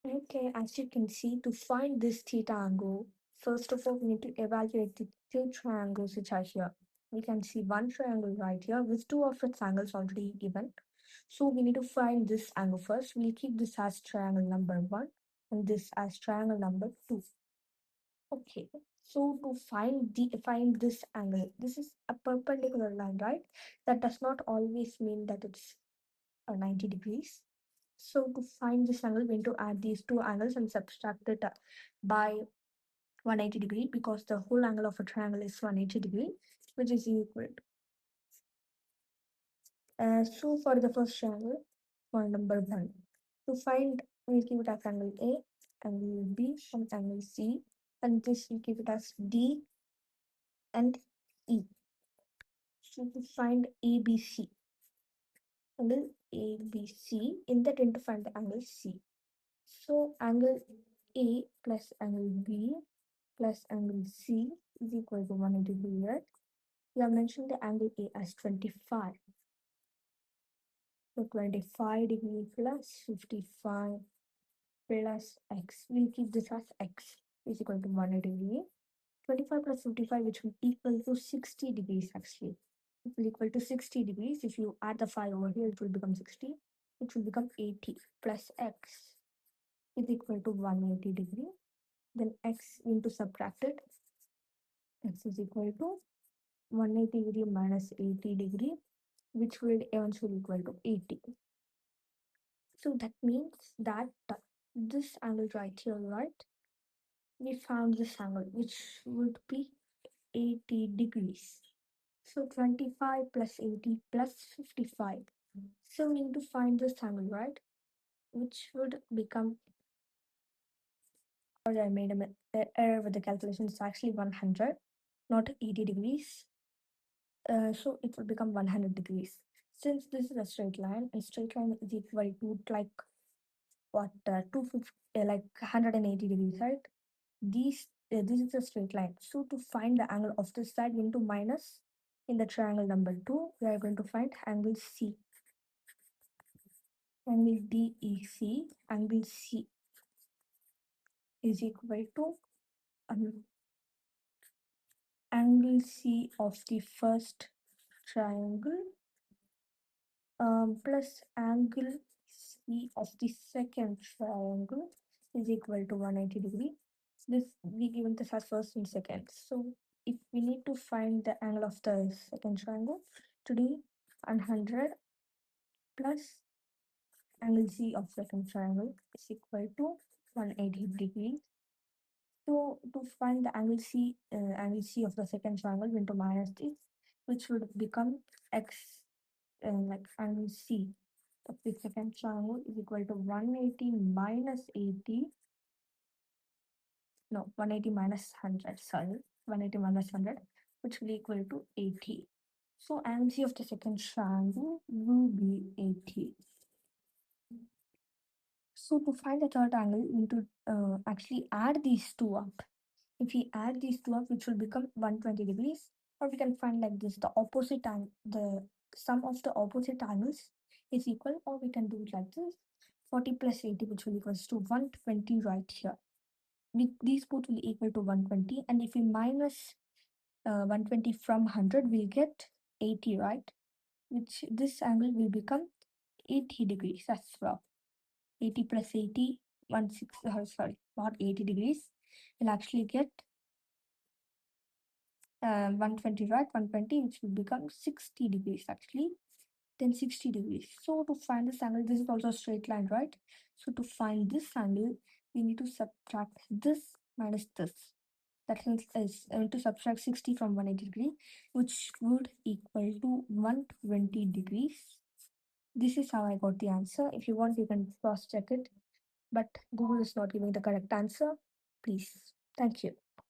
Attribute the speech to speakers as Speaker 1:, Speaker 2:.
Speaker 1: Okay, as you can see, to find this theta angle, first of all, we need to evaluate the two triangles which are here. We can see one triangle right here with two of its angles already given. So we need to find this angle first. We'll keep this as triangle number 1 and this as triangle number 2. Okay, so to find this angle, this is a perpendicular line, right? That does not always mean that it's 90 degrees. So to find this angle, we need to add these two angles and subtract it by 180 degree, because the whole angle of a triangle is 180 degree, which is equal to. So for the first triangle, for number 1, to find, we'll give it as angle A, angle B, and angle C, and this will give it as D and E. So to find ABC, angle ABC, in that we need to find the angle C. So angle A plus angle B plus angle C is equal to 180 degree, right? We have mentioned the angle A as 25. So 25 degree plus 55 plus x. We'll keep this as x is equal to 180 degree. 25 plus 55, which will equal to 60 degrees actually. It will equal to 60 degrees. If you add the 5 over here, it will become 60. It will become 80 plus x is equal to 180 degree. Then x into subtract it. X is equal to 180 degree minus 80 degree, which will eventually equal to 80. So that means that this angle right here, right? We found this angle, which would be 80 degrees. So 25 plus 80 plus 55. So we need to find this angle, right? Which would become, or I made an error with the calculation. It's actually 100, not 80 degrees. So it will become 100 degrees. Since this is a straight line, a straight line is equal to like what 250, like 180 degrees, right? This is a straight line. So to find the angle of this side, we need to minus in the triangle number 2. We are going to find angle C. Angle DEC, angle C is equal to angle C of the first triangle plus angle C of the second triangle is equal to 180 degree. This we given this as first and second. So if we need to find the angle of the second triangle, to do 100 plus angle C of second triangle is equal to 180 degree. So to find the angle C of the second triangle, we need to minus this, which would become x, like angle C of the second triangle is equal to 180 minus 80. No, 180 minus 100. Sorry, 180 minus 100, which will equal to 80. So angle C of the second triangle will be 80. So to find the third angle, we need to actually add these two up. If we add these two up, which will become 120 degrees, or we can find like this, the opposite angle, the sum of the opposite angles is equal, or we can do it like this, 40 plus 80, which will equals to 120 right here. These both will equal to 120, and if we minus 120 from 100, we'll get 80, right? Which this angle will become 80 degrees as well. 80 plus 80, 16, not 80 degrees. We'll actually get 120, right? 120, which will become 60 degrees actually. Then 60 degrees. So to find this angle, this is also a straight line, right? So to find this angle, we need to subtract this minus this. That means is to subtract 60 from 180 degree, which would equal to 120 degrees. This is how I got the answer. If you want, you can cross check it, but Google is not giving the correct answer. Please. Thank you.